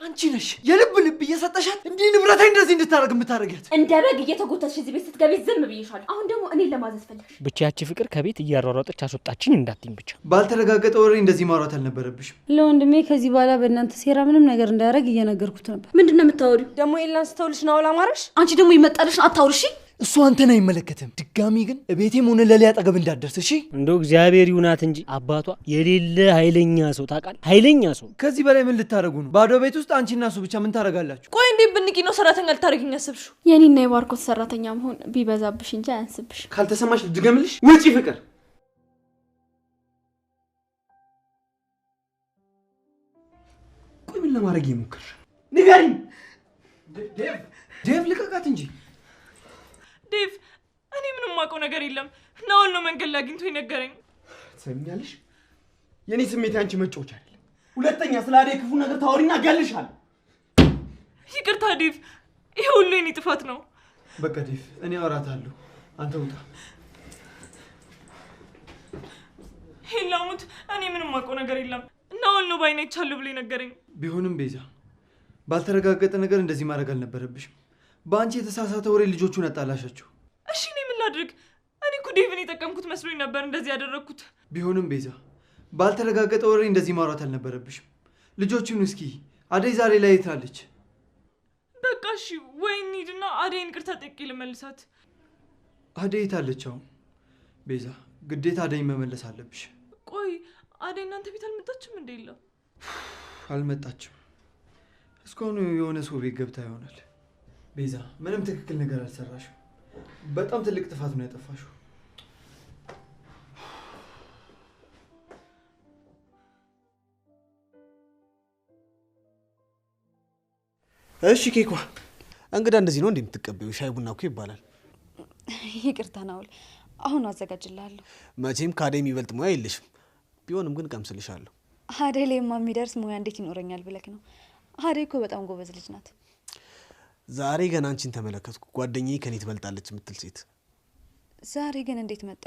አንቺ ነሽ የልብ እየሰጠሻት እንዴ ንብረቴን እንደዚህ እንድታረግ የምታረጋት እንደ በግ እየተጎተተሽ እዚህ ቤት ስትገቢ ዝም ብዬሻለሁ አሁን ደግሞ እኔን ለማዘዝ ፈለግሽ ብቻ ያቺ ፍቅር ከቤት እያሯሯጠች አስወጣችኝ እንዳትኝ ብቻ ባልተረጋገጠ ወሬ እንደዚህ ማውራት አልነበረብሽም ለወንድሜ ከዚህ በኋላ በእናንተ ሴራ ምንም ነገር እንዳያረግ እየነገርኩት ነበር ምንድነው የምታወሪው ደግሞ ኤላን ስተውልሽ ነው አላማረሽ አንቺ ደግሞ ይመጣልሽ አታውርሺ እሱ አንተን አይመለከትም ድጋሚ ግን እቤቴም ሆነ ለሊያ አጠገብ እንዳትደርስ እሺ እንደው እግዚአብሔር ይሁናት እንጂ አባቷ የሌለ ኃይለኛ ሰው ታውቃለህ ኃይለኛ ሰው ከዚህ በላይ ምን ልታረጉ ነው ባዶ ቤት ውስጥ አንቺና እሱ ብቻ ምን ታረጋላችሁ ቆይ እንዴ ብንቂ ነው ሰራተኛ ልታረግኝ ያሰብሽው የኔና የባርኮት ሰራተኛ መሆን ቢበዛብሽ እንጂ አያንስብሽ ካልተሰማሽ ልድገምልሽ ውጪ ፍቅር ቆይ ምን ለማድረግ ይሞክር ንገሪኝ ዴቭ ልቀቃት እንጂ ዴቭ እኔ ምንም ማውቀው ነገር የለም ናውል ነው መንገድ ላይ አግኝቶ ይነገረኝ ሰምኛለሽ የኔ ስሜት አንቺ መጫወቻ አይደለም ሁለተኛ ስለ አዴ ክፉ ነገር ታወሪና ገልሻል ይቅርታ ዴቭ ይሄ ሁሉ የኔ ጥፋት ነው በቃ ዴቭ እኔ አወራታለሁ አንተ ውጣ ሄላሙት እኔ ምንም ማውቀው ነገር የለም ናውል ነው ባይኔ ይቻለው ብሎ ይነገረኝ ቢሆንም ቤዛ ባልተረጋገጠ ነገር እንደዚህ ማድረግ አልነበረብሽም ባንቺ የተሳሳተ ወሬ ልጆቹን አጣላሻቸው እሺ እኔ ምን ላድርግ እኔ እኮ ዴቭን የጠቀምኩት መስሎኝ ነበር እንደዚህ ያደረኩት ቢሆንም ቤዛ ባልተረጋገጠ ወሬ እንደዚህ ማውራት አልነበረብሽም ልጆቹን እስኪ አደይ ዛሬ ላይ የታለች በቃ እሺ ወይ እንሂድና አደይን ይቅርታ ጠይቄ ልመልሳት አደይ የታለች አሁን ቤዛ ግዴታ አደይን መመለስ አለብሽ ቆይ አደይ እናንተ ቤት አልመጣችም እንዴ ይላል አልመጣችም እስካሁን የሆነ ሰው ቤት ገብታ ይሆናል ቤዛ ምንም ትክክል ነገር አልሰራሽም በጣም ትልቅ ጥፋት ነው ያጠፋሽው እሺ ኬኳ እንግዳ እንደዚህ ነው እንደምትቀበዩ ሻይ ቡና እኮ ይባላል ይቅርታ ናውል አሁን አዘጋጅልሃለሁ መቼም ካዴ የሚበልጥ ሙያ የለሽም ቢሆንም ግን ቀምስልሻለሁ አደይ ላይማ የሚደርስ ሙያ እንዴት ይኖረኛል ብለክ ነው አደይ እኮ በጣም ጎበዝ ልጅ ናት ዛሬ ገና አንቺን ተመለከትኩ ጓደኛዬ ከኔ ትበልጣለች የምትል ሴት ዛሬ ግን እንዴት መጣ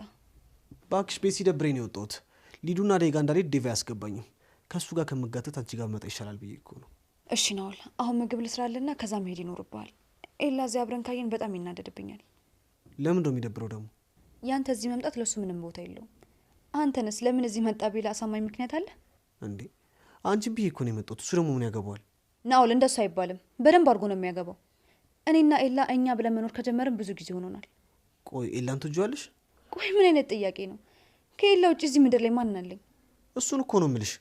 ባክሽ ቤት ሲደብረኝ ነው የወጣሁት ሊዱና አደይ ጋር እንዳልሄድ ዴቭ ያስገባኝም ከሱ ጋር ከመጋተት አንቺ ጋር መጣ ይሻላል ብዬ እኮ ነው እሺ ናውል አሁን ምግብ ልስራልና ከዛ መሄድ ይኖርብሃል ኤላ እዚህ አብረን ካየን በጣም ይናደድብኛል ለምን ነው የሚደብረው ደግሞ ያንተ እዚህ መምጣት ለሱ ምንም ቦታ የለውም አንተንስ ለምን እዚህ መጣ ቢላ አሳማኝ ምክንያት አለ እንዴ አንቺን ብዬ እኮ ነው የመጣሁት እሱ ደግሞ ምን ያገባዋል ናውል እንደሱ አይባልም በደንብ አድርጎ ነው የሚያገባው እኔና ኤላ እኛ ብለን መኖር ከጀመርን ብዙ ጊዜ ሆኖናል ቆይ ኤላን ትወጂዋለሽ ቆይ ምን አይነት ጥያቄ ነው ከኤላ ውጪ እዚህ ምድር ላይ ማን አለኝ እሱን እኮ ነው የምልሽ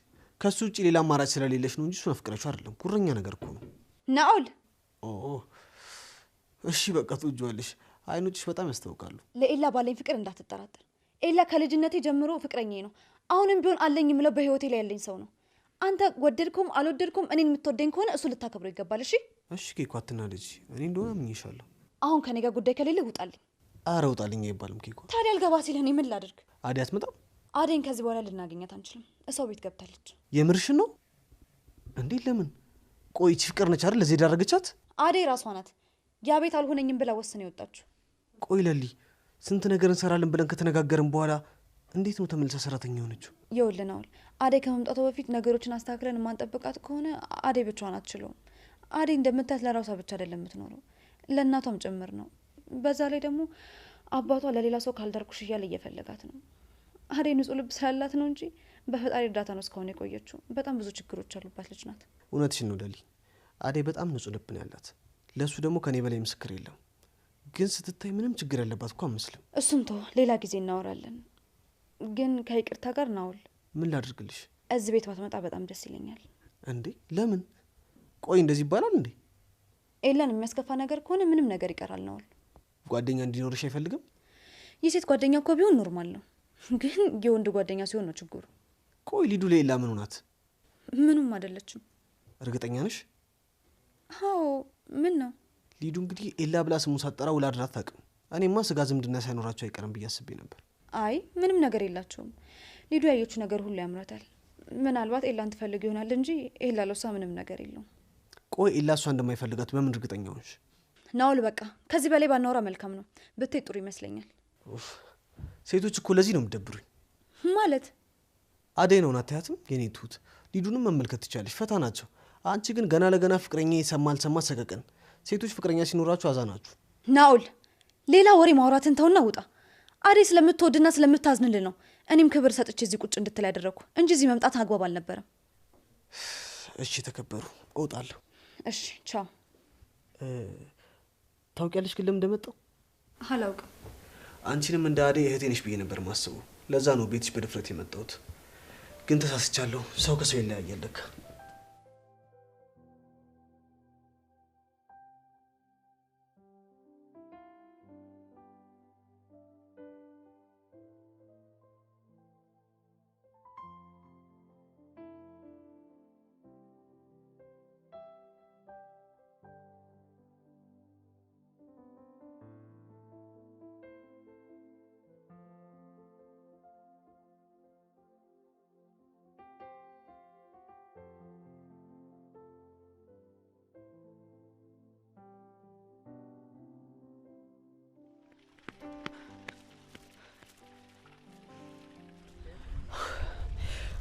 ከሱ ውጪ ሌላ አማራጭ ስለሌለሽ ነው እንጂ እሱን አፍቅረሽው አይደለም ጉረኛ ነገር እኮ ነው ናውል እሺ በቃ ትወጂዋለሽ አይኖችሽ በጣም ያስታውቃሉ ለኤላ ባለኝ ፍቅር እንዳትጠራጠር ኤላ ከልጅነቴ ጀምሮ ፍቅረኛዬ ነው አሁንም ቢሆን አለኝ የምለው በህይወቴ ላይ ያለኝ ሰው ነው አንተ ወደድኩም አልወደድኩም እኔን የምትወደኝ ከሆነ እሱ ልታከብረው ይገባል እሺ እሺ ኬኳ አትናደጂ እኔ እንደሆነ አምኜሻለሁ አሁን ከኔ ጋር ጉዳይ ከሌለ ውጣልኝ ኧረ ውጣልኝ አይባልም ኬኳ ታዲያ አልገባ ሲል እኔ ምን ላድርግ አደይ አትመጣም አደይን ከዚህ በኋላ ልናገኛት አንችልም እሰው ቤት ገብታለች የምርሽን ነው እንዴ ለምን ቆይ ፍቅር ነች አይደል ለዚህ ዳረገቻት አደይ ራሷ ናት ያ ቤት አልሆነኝም ብላ ወስነ ይወጣችሁ ቆይ ለሊ ስንት ነገር እንሰራለን ብለን ከተነጋገርን በኋላ እንዴት ነው ተመልሳ ሰራተኛ ሆነችው ይወልናል አደይ ከመምጣቷ በፊት ነገሮችን አስተካክለን ማንጠብቃት ከሆነ አደይ ብቻዋን አትችለውም አደይ እንደምታት ለራሷ ብቻ አይደለም የምትኖረው ለእናቷም ጭምር ነው በዛ ላይ ደግሞ አባቷ ለሌላ ሰው ካልዳርኩሽ እያለ እየፈለጋት ነው አደይ ንጹህ ልብ ስላላት ነው እንጂ በፈጣሪ እርዳታ ነው እስካሁን የቆየችው በጣም ብዙ ችግሮች አሉባት ልጅ ናት እውነትሽን ነው ለሊ አደይ በጣም ንጹህ ልብ ነው ያላት ለሱ ደግሞ ከኔ በላይ ምስክር የለም ግን ስትታይ ምንም ችግር ያለባት እኮ አመስልም እሱም ተው ሌላ ጊዜ እናወራለን ግን ከይቅርታ ጋር ናውል ምን ላድርግልሽ እዚህ ቤት ባትመጣ በጣም ደስ ይለኛል እንዴ ለምን ቆይ እንደዚህ ይባላል እንዴ ኤላን የሚያስከፋ ነገር ከሆነ ምንም ነገር ይቀራል ናውል ጓደኛ እንዲኖርሽ አይፈልግም የሴት ጓደኛ እኮ ቢሆን ኖርማል ነው ግን የወንድ ጓደኛ ሲሆን ነው ችግሩ ቆይ ሊዱ ለኤላ ምን ሆናት ምንም አይደለችም እርግጠኛ ነሽ አዎ ምን ነው ሊዱ እንግዲህ ኤላ ብላ ስሙን ሳጠራ ውላ አድራ አታውቅም እኔማ ስጋ ዝምድና ሳይኖራቸው አይቀርም ብዬ አስቤ ነበር አይ ምንም ነገር የላቸውም ሊዱ ያየችው ነገር ሁሉ ያምራታል ምናልባት ኤላን ትፈልግ ይሆናል እንጂ ኤላ ለሷ ምንም ነገር የለውም ቆይ ኤላ እሷ እንደማይፈልጋት በምን እርግጠኛ ሆንሽ ናውል በቃ ከዚህ በላይ ባናወራ መልካም ነው ብትይ ጥሩ ይመስለኛል ሴቶች እኮ ለዚህ ነው የምትደብሩኝ ማለት አደይ ነው ናታያትም የኔ ትሁት ሊዱንም መመልከት ትቻለሽ ፈታ ናቸው አንቺ ግን ገና ለገና ፍቅረኛ ይሰማል ሰቀቀን። ሴቶች ፍቅረኛ ሲኖራችሁ አዛናችሁ። ናኦል ሌላ ወሬ ማውራትን ተውና ውጣ። አዴ ስለምትወድና ስለምታዝንልህ ነው እኔም ክብር ሰጥቼ እዚህ ቁጭ እንድትል ያደረኩ እንጂ እዚህ መምጣት አግባብ አልነበረም። እሺ ተከበሩ፣ እወጣለሁ። እሺ ቻው። ታውቂያለሽ ግን ለምን እንደመጣው? አላውቅም። አንቺንም እንደ አዴ እህቴ ነሽ ብዬ ነበር ማስበው። ለዛ ነው ቤትሽ በድፍረት የመጣሁት። ግን ተሳስቻለሁ። ሰው ከሰው ይለያያል ለካ።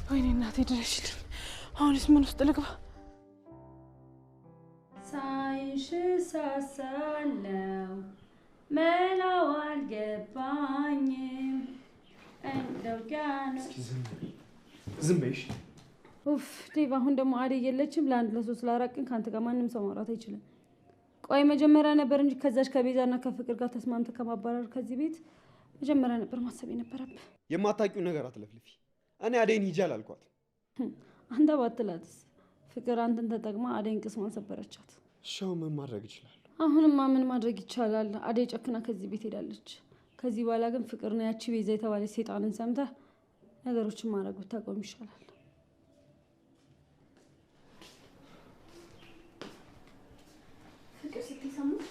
ወይኔ እናቴ ድረሽልኝ። አሁንስ ምን ውስጥ ልግባ? ሳይሽ ሳሳለው መላው አልገባኝም እንደው ጋር ዝም በይሽ። ኡፍ ዴቭ፣ አሁን ደግሞ አደይ የለችም። ለአንድ ለሶስት ላራቅን ካንተ ጋር ማንም ሰው ማውራት አይችልም። ቆይ መጀመሪያ ነበር እንጂ ከዛች ከቤዛና ከፍቅር ጋር ተስማምተ ከማባረር ከዚህ ቤት መጀመሪያ ነበር ማሰብ የነበረብህ። የማታውቂው ነገር አትለፍልፊ። እኔ አደይን ሂጂ አላልኳት። አንተ ባትላትስ? ፍቅር አንተን ተጠቅማ አደይን ቅስሟን ሰበረቻት። ሻው ምን ማድረግ ይችላል? አሁንማ ምን ማድረግ ይቻላል? አደይ ጨክና ከዚህ ቤት ሄዳለች። ከዚህ በኋላ ግን ፍቅር ነው ያቺ ቤዛ የተባለች ሴጣንን ሰምተህ ነገሮችን ማድረግ ብታቆም ይሻላል። ፍቅር ስትሰሙት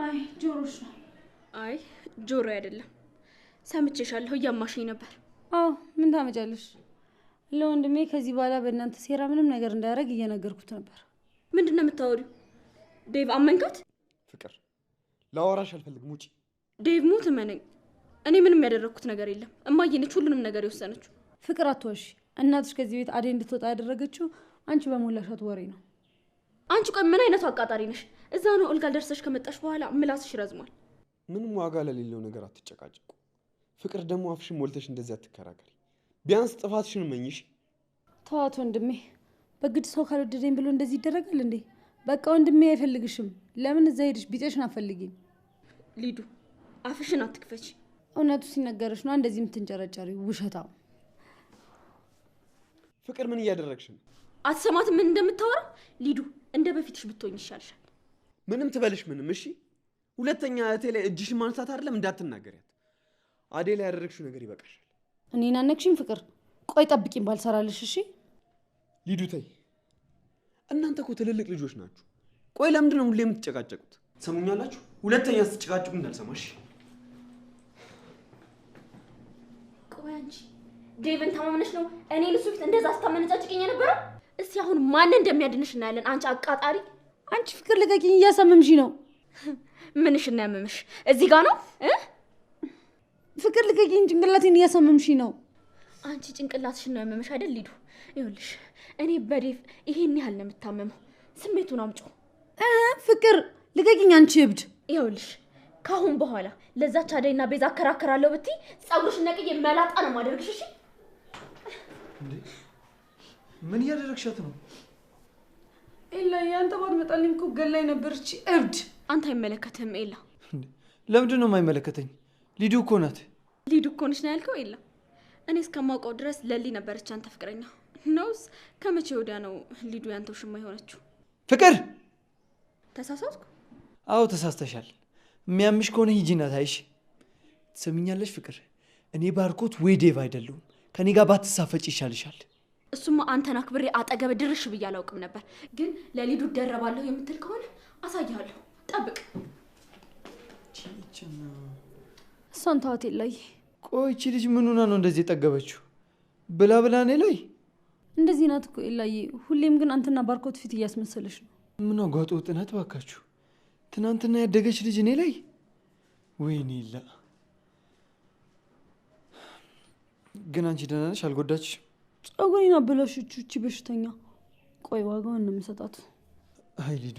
አይ ጆሮሽ ነው። አይ ጆሮ አይደለም፣ ሰምቼሻለሁ። እያማሽኝ ነበር። አዎ ምን ታመጫለሽ? ለወንድሜ ከዚህ በኋላ በእናንተ ሴራ ምንም ነገር እንዳያደርግ እየነገርኩት ነበር። ምንድን ነው የምታወሪው? ዴቭ አመንካት? ፍቅር ላወራሽ አልፈልግም፣ ውጪ። ዴቭ ሙት እመነኝ፣ እኔ ምንም ያደረግኩት ነገር የለም። እማዬ ነች ሁሉንም ነገር የወሰነችው። ፍቅር አትዋሺ። እናትሽ ከዚህ ቤት አደይ እንድትወጣ ያደረገችው አንቺ በሞላሻት ወሬ ነው። አንቺ ቆይ ምን አይነቱ አቃጣሪ ነሽ? እዛ ነው እልጋ ደርሰሽ ከመጣሽ በኋላ ምላስሽ ረዝሟል። ምንም ዋጋ ለሌለው ነገር አትጨቃጨቁ። ፍቅር ደግሞ አፍሽን ሞልተሽ እንደዚህ አትከራከሪ። ቢያንስ ጥፋትሽን መኝሽ። ተዋት ወንድሜ። በግድ ሰው ካልወደደኝ ብሎ እንደዚህ ይደረጋል እንዴ? በቃ ወንድሜ አይፈልግሽም። ለምን እዛ ሄድሽ ቢጤሽን አፈልጊኝ። ሊዱ አፍሽን አትክፈች። እውነቱ ሲነገርሽ ነው እንደዚህ የምትንጨረጨሪ ውሸታው። ፍቅር ምን እያደረግሽ ነው? አትሰማትም ምን እንደምታወራ? ሊዱ እንደ በፊትሽ ብትሆኝ ይሻልሻል። ምንም ትበልሽ ምንም። እሺ ሁለተኛ እህቴ ላይ እጅሽን ማንሳት አይደለም እንዳትናገሪያት። አዴ ላይ ያደረግሽው ነገር ይበቃሻል። እኔን አነክሽኝ ፍቅር። ቆይ ጠብቂኝ ባልሰራልሽ። እሺ ሊዱ ተይ። እናንተ እኮ ትልልቅ ልጆች ናችሁ። ቆይ ለምንድን ነው ሁሌ የምትጨቃጨቁት? ሰሙኛላችሁ? ሁለተኛ ስትጨቃጨቁ እንዳልሰማሽ። ቆይ አንቺ ዴቭን ተማምነሽ ነው እኔን እሱ ፊት እንደዛ ስታመነጫጭቅኝ የነበረው? እስቲ አሁን ማን እንደሚያድንሽ እናያለን። አንቺ አቃጣሪ። አንቺ ፍቅር ልቀቂኝ፣ እያሳመምሽ ነው። ምንሽ እና ያመመሽ እዚህ ጋር ነው? ፍቅር ልቀቂኝ፣ ጭንቅላቴን እያሳመምሽ ነው። አንቺ ጭንቅላትሽን ነው ያመመሽ አይደል ሊዱ? ይኸውልሽ እኔ በዴቭ ይሄን ያህል ነው የምታመመው። ስሜቱን አምጪው። ፍቅር ልቀቂኝ አንቺ እብድ። ይኸውልሽ ካሁን በኋላ ለዛች አደይና ቤዛ አከራከራለሁ ብትይ ጸጉርሽን ነቅዬ መላጣ ነው ማደርግሽ። እሺ እንዴ ምን እያደረግሻት ነው? ኤላ ያንተ ባትመጣልኝ እኮ ገላኝ ነበር እቺ እብድ። አንተ አይመለከትህም ኤላ። ለምንድን ነው የማይመለከተኝ? ሊዱ እኮ ናት። ሊዱ እኮ ነች ነው ያልከው ኤላ? እኔ እስከማውቀው ድረስ ለሊ ነበረች አንተ ፍቅረኛ ነውስ? ከመቼ ወዲያ ነው ሊዱ ያንተው ሽማ የሆነችው? ፍቅር ተሳሳትኩ? አዎ ተሳስተሻል። የሚያምሽ ከሆነ ሂጂና ታይሽ። ትሰሚኛለሽ ፍቅር፣ እኔ ባርኮት ወይ ዴቭ አይደለሁም። ከኔ ጋር ባትሳፈጭ ይሻልሻል። እሱማ አንተን አክብሬ አጠገብ ድርሽ ብዬ አላውቅም ነበር። ግን ለሊዱ ደረባለሁ የምትል ከሆነ አሳይሃለሁ። ጠብቅ። እሷን ተዋት ኤላዬ። ቆይ እቺ ልጅ ምን ሆና ነው እንደዚህ የጠገበችው? ብላ ብላ እኔ ላይ እንደዚህ ናት እኮ ኤላዬ። ሁሌም ግን አንተና ባርኮት ፊት እያስመሰለሽ ነው። ምን አጓጦ ጥናት ባካችሁ። ትናንትና ያደገች ልጅ እኔ ላይ። ወይኔ ላ ግን አንቺ ደህና ነሽ? አልጎዳችሽም? ጸጉሬን አበላሸችው እቺ በሽተኛ። ቆይ ዋጋውን ነው የምሰጣት። አይ ሊዱ፣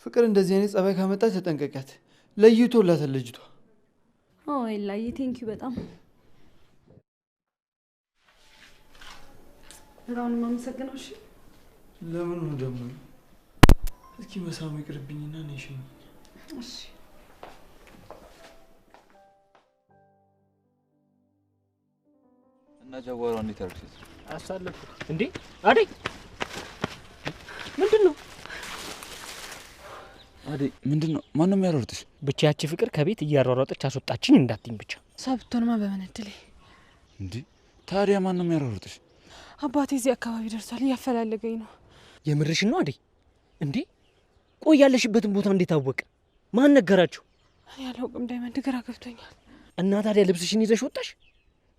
ፍቅር እንደዚህ አይነት ጸባይ ካመጣች ተጠንቀቂያት። ለይቶላታል ልጅቷ። አይ ላይ ቴንኪው በጣም በጣም ነው የማመሰግነው። እሺ ለምን ነው ደግሞ? እስኪ መሳሙ ይቅርብኝና ነሽ። እሺ እና ጃጓሯ እንዴት አርክስ አሳለፍኩት እንዴ? አደይ ምንድነው? አደይ ምንድነው? ማንም ያሮርጥሽ? ብቻ ያቺ ፍቅር ከቤት እያሯሯጠች አስወጣችኝ እንዳትኝ ብቻ። ሰብቶንማ በምን እድሌ እንዴ? ታዲያ ማንም ያሮርጥሽ? አባቴ እዚህ አካባቢ ደርሷል፣ እያፈላለገኝ ነው። የምርሽን ነው አደይ? እንዴ ቆይ ያለሽበትን ቦታ እንዴት አወቀ? ማን ነገራችሁ? እኔ አላውቅም ዳይመንድ፣ ግራ ገብቶኛል። እና ታዲያ ልብስሽን ይዘሽ ወጣሽ?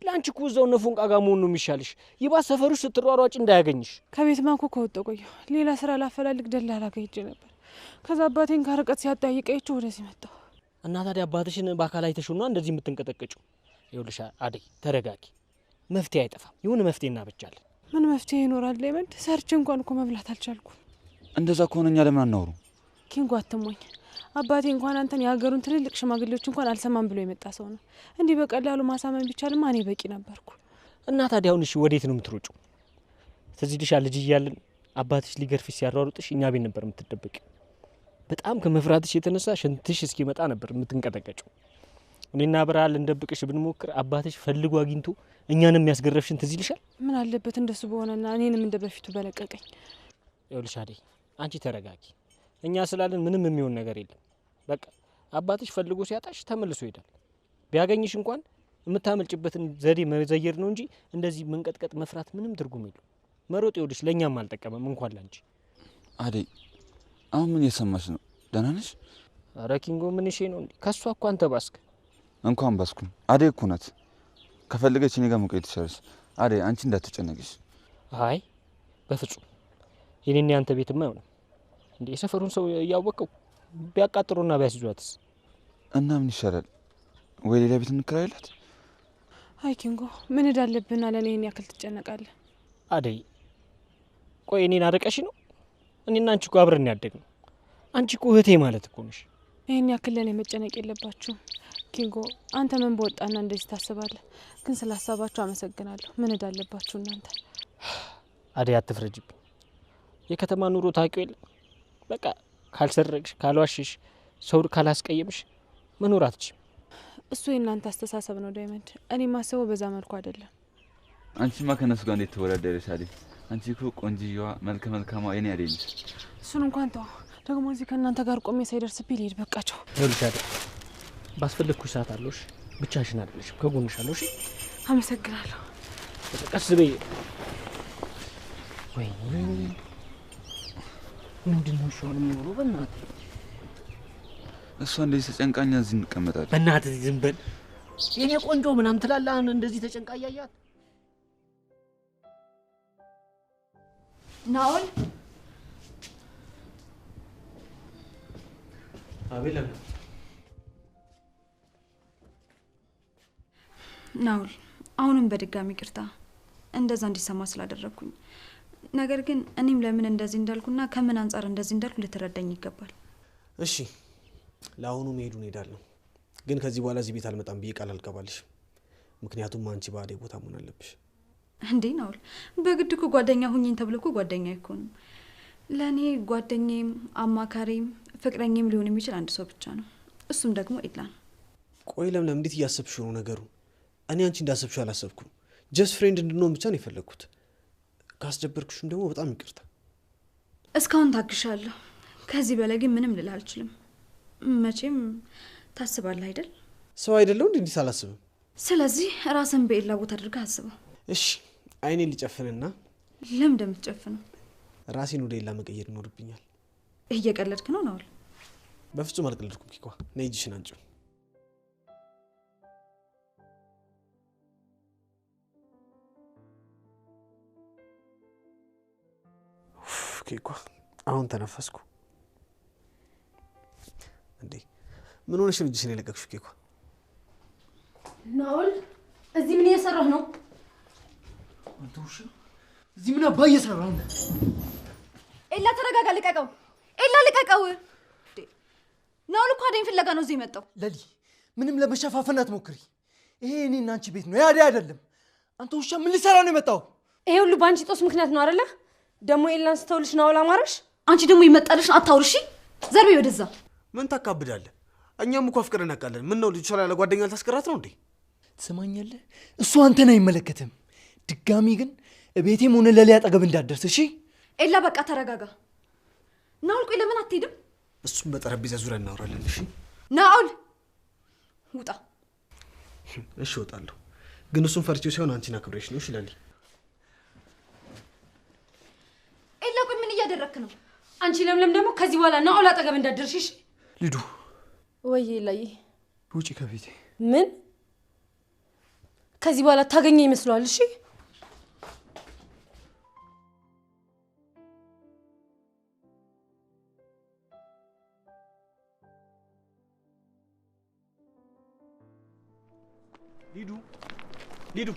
ለአንቺ እኮ እዛው ነፉን ቃጋ መሆን ነው የሚሻልሽ። ይባስ ሰፈሩ ስትሯሯጭ እንዳያገኝሽ። ከቤት ማንኮ ከወጣሁ ቆየሁ። ሌላ ስራ ላፈላልግ ደላላ ጋር ሄጄ ነበር። ከዛ አባቴን ከርቀት ሲያጠያይቀይቸው ወደዚህ መጣሁ። እና ታዲያ አባትሽን በአካል አይተሽውና እንደዚህ የምትንቀጠቀጭው? ይኸውልሽ አደይ ተረጋጊ። መፍትሄ አይጠፋም። የሆነ መፍትሄ እናበጃለን። ምን መፍትሄ ይኖራል ዳይመንድ? ሰርቼ እንኳን እኮ መብላት አልቻልኩም። እንደዛ ከሆነ እኛ ለምን አናወሩ? ኪንጎ አትሞኝ። አባቴ እንኳን አንተን የሀገሩን ትልልቅ ሽማግሌዎች እንኳን አልሰማም ብሎ የመጣ ሰው ነው። እንዲህ በቀላሉ ማሳመን ቢቻልማ እኔ በቂ ነበርኩ። እና ታዲያ አሁን እሺ ወዴት ነው የምትሮጩ? ትዝ ይልሻል ልጅ እያለን አባትሽ ሊገርፍሽ ሲያሯሩጥሽ እኛ ቤት ነበር የምትደበቂ። በጣም ከመፍራትሽ የተነሳ ሽንትሽ እስኪመጣ ነበር የምትንቀጠቀጭው። እኔና ብርሃን ልንደብቅሽ ብንሞክር አባትሽ ፈልጎ አግኝቶ እኛንም የሚያስገረፍሽን ትዝ ይልሻል? ምን አለበት እንደሱ በሆነና እኔንም እንደ በፊቱ በለቀቀኝ። ይኸውልሽ አደይ አንቺ ተረጋጊ። እኛ ስላለን ምንም የሚሆን ነገር የለም። በቃ አባትሽ ፈልጎ ሲያጣሽ ተመልሶ ይሄዳል። ቢያገኝሽ እንኳን የምታመልጭበትን ዘዴ መዘየር ነው እንጂ እንደዚህ መንቀጥቀጥ መፍራት ምንም ትርጉም የለው። መሮጥ ይኸውልሽ ለእኛም አልጠቀመም እንኳን ላንቺ። አደይ አሁን ምን እየሰማሽ ነው? ደህና ነሽ? ኧረ ኪንጎ ምን እሺ ነው እንዴ? ከሷ እኮ አንተ ባስክ። እንኳን ባስኩኝ። አደይ እኮ ናት። ከፈለገች እኔ ጋር መቆየት ትችላለች። አደይ አንቺ እንዳትጨነቂሽ። አይ በፍጹም የኔና ያንተ ቤትማ አይሆንም እንዴ። የሰፈሩን ሰው እያወቀው ቢያቃጥሩና ቢያስይዟትስ? እና ምን ይሻላል? ወይ ሌላ ቤት እንከራይላት? አይ ኪንጎ ምን እዳለብህና ለእኔ ይህን ያክል ትጨነቃለህ? አደይ ቆይ እኔን አርቀሽ ነው? እኔና አንቺ እኮ አብረን ያደግነው። አንቺ እኮ እህቴ ማለት እኮ ነሽ። ይህን ያክል ለእኔ መጨነቅ የለባችሁም ኪንጎ። አንተ ምን በወጣና እንደዚህ ታስባለህ? ግን ስላሳባችሁ አመሰግናለሁ። ምን እዳለባችሁ እናንተ? አደይ አትፍረጅብኝ። የከተማ ኑሮ ታውቂው የለ። በቃ ካልሰረቅሽ፣ ካልዋሽሽ፣ ሰው ካላስቀየምሽ መኖር አትችይም። እሱ የእናንተ አስተሳሰብ ነው ዳይመንድ። እኔ ማስበው በዛ መልኩ አይደለም። አንቺማ ከነሱ ጋር እንዴት ትወዳደረሽ አደይ? አንቺ እኮ ቆንጂዋ መልከ መልካማ የኔ አደይ ነሽ። እሱን እንኳን ተው። ደግሞ እዚህ ከእናንተ ጋር ቆሜ ሳይደርስብኝ ልሄድ። በቃቸው። ይኸውልሽ አደይ ባስፈለግኩሽ ሰዓት አለሽ። ብቻሽን አይደለሽም፣ ከጎንሽ አለሽ። አመሰግናለሁ። ቀስ በይ። ወይ ምንድነው ሻውን የሚውሉ? በእናትህ እሷ እንደዚህ ተጨንቃኛ እዚህ እንቀመጣለን። በእናትህ ዝም በል። የኔ ቆንጆ ምናምን ትላለህ። እንደዚህ ተጨንቃ እያያት ናኦል። አቤላ ናኦል፣ አሁንም በድጋሚ ይቅርታ እንደዛ እንዲሰማ ስላደረግኩኝ። ነገር ግን እኔም ለምን እንደዚህ እንዳልኩና ከምን አንጻር እንደዚህ እንዳልኩ ልትረዳኝ ይገባል። እሺ ለአሁኑ መሄዱን ሄዳለሁ፣ ግን ከዚህ በኋላ እዚህ ቤት አልመጣም ብዬ ቃል አልገባልሽ። ምክንያቱም አንቺ በአደይ ቦታ መሆን አለብሽ። እንዴ ናኦል፣ በግድ እኮ ጓደኛ ሁኚኝ ተብሎ እኮ ጓደኛ አይኮንም። ለእኔ ጓደኛዬም አማካሪም ፍቅረኛም ሊሆን የሚችል አንድ ሰው ብቻ ነው፣ እሱም ደግሞ ኤድላን። ቆይ ለምለም እንዴት እያሰብሽ ነው ነገሩ? እኔ አንቺ እንዳሰብሽው አላሰብኩም። ጀስት ፍሬንድ እንድንሆን ብቻ ነው የፈለግኩት። ካስደበርኩሽም ደግሞ በጣም ይቅርታ። እስካሁን ታግሻለሁ። ከዚህ በላይ ግን ምንም ልል አልችልም። መቼም ታስባለህ አይደል? ሰው አይደለው እንዴ እንዲህ አላስብም። ስለዚህ ራስን በኤላ ቦታ አድርገህ አስበው። እሺ አይኔን ሊጨፍንና ለምን እንደምትጨፍነው? ራሴን ወደ ኤላ መቀየር ይኖርብኛል። እየቀለድክ ነው ናኦል? በፍጹም አልቀለድኩም። ኪኳ ነይ እጅሽን አንጪው። ኬኳ አሁን ተነፈስኩ። እንዴ ምን ሆነሽ ነው እጅሽን የለቀቅሽው? ኬኳ ናኦል እዚህ ምን እየሰራህ ነው? አንተ ውሻ፣ እዚህ ምን አባ እየሰራህ ነው? ኤላ ተረጋጋ፣ ልቀቀው። ኤላ ልቀቀው። ናውል እኮ አደይን ፍለጋ ነው እዚህ የመጣው። ለሊ ምንም ለመሸፋፈን አትሞክሪ። ይሄ እኔና አንቺ ቤት ነው፣ የአደይ አይደለም። አንተ ውሻ ምን ልሰራ ነው የመጣው? ይሄ ሁሉ በአንቺ ጦስ ምክንያት ነው አይደለ? ደግሞ ኤላን ስተውልሽ ናውል አማረሽ። አንቺ ደግሞ ይመጣልሽ አታውርሺ። ዘርቤ ወደዛ። ምን ታካብዳለህ? እኛም እኮ አፍቅረን እናውቃለን። ምን ነው ልጅ ያለ ጓደኛ ልታስቀራት ነው እንዴ? ትሰማኛለህ? እሱ አንተን አይመለከትም። ድጋሚ ግን ቤቴም ሆነ ለሊ አጠገብ እንዳትደርስ እሺ? ኤላ በቃ ተረጋጋ። ናውል ቆይ ለምን አትሄድም? እሱም በጠረጴዛ ዙሪያ እናወራለን። እሺ ናውል ውጣ። እሺ እወጣለሁ፣ ግን እሱን ፈርቼው ሳይሆን አንቺን አክብሬሽ ነው። እሺ ለሊ። ኤላ ቆይ ምን እያደረክ ነው? አንቺ ለምለም ደግሞ ከዚህ በኋላ ናውል አጠገብ እንዳትደርሺ እሺ? ልዱ ወይ ኤላዬ ውጪ ከቤቴ። ምን ከዚህ በኋላ ታገኘ ይመስለዋል? እሺ ሊዱ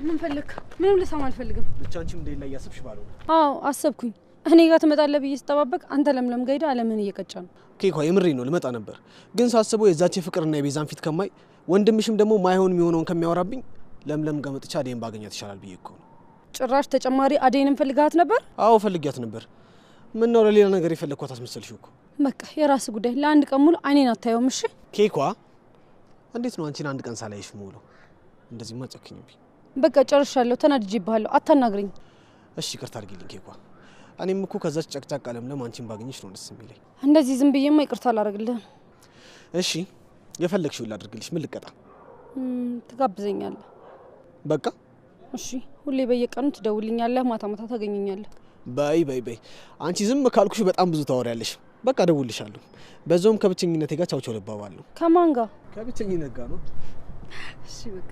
ምን ፈልክ? ምንም ልሰማ አልፈልግም። ብቻ አንቺም እንደሌላ እያሰብሽ ባለው። አዎ አሰብኩኝ። እኔ ጋር ትመጣለህ ብዬ ስጠባበቅ አንተ ለምለም ጋር ሄደህ አለምን እየቀጫ ነው። ኬኳ የምሬ ነው፣ ልመጣ ነበር ግን ሳስበው የዛች ፍቅርና የቤዛን ፊት ከማይ ወንድምሽም ደግሞ ማይሆን የሚሆነውን ከሚያወራብኝ ለምለም ጋር መጥቻ አደይን ባገኛት ይሻላል ብዬ እኮ ነው። ጭራሽ ተጨማሪ አደይንም ፈልጋት ነበር? አዎ ፈልጊያት ነበር። ምን ነው ለሌላ ነገር የፈለግኳት አስመሰልሽው እኮ። በቃ የራስ ጉዳይ። ለአንድ ቀን ሙሉ አይኔን አታየውም? እሺ ኬኳ እንዴት ነው አንቺን አንድ ቀን ሳላይሽ ሙሉ እንደዚህ ማጨክኝብኝ? በቃ ጨርሻለሁ። ተናድጄብሃለሁ። አታናግረኝ። እሺ ይቅርታ አድርጊልኝ ኬኳ። እኔም እኮ ከዛች ጨቅጫቃ ለምለም አንቺን ባገኝሽ ነው ደስ የሚለኝ። እንደዚህ ዝም ብዬማ ይቅርታ አላደርግልህም። እሺ የፈለግሽውን ላድርግልሽ። ምን ልቀጣ? ትጋብዘኛለህ? በቃ እሺ። ሁሌ በየቀኑ ትደውልኛለህ፣ ማታ ማታ ታገኘኛለህ። በይ አንቺ ዝም ካልኩሽ በጣም ብዙ ታወሪያለሽ። በቃ እደውልልሻለሁ። በዛውም ከብቸኝነቴ ጋር ቻው ቻው ልባባለሁ። ከማን ጋር? ከብቸኝነት ጋር ነው። እሺ በቃ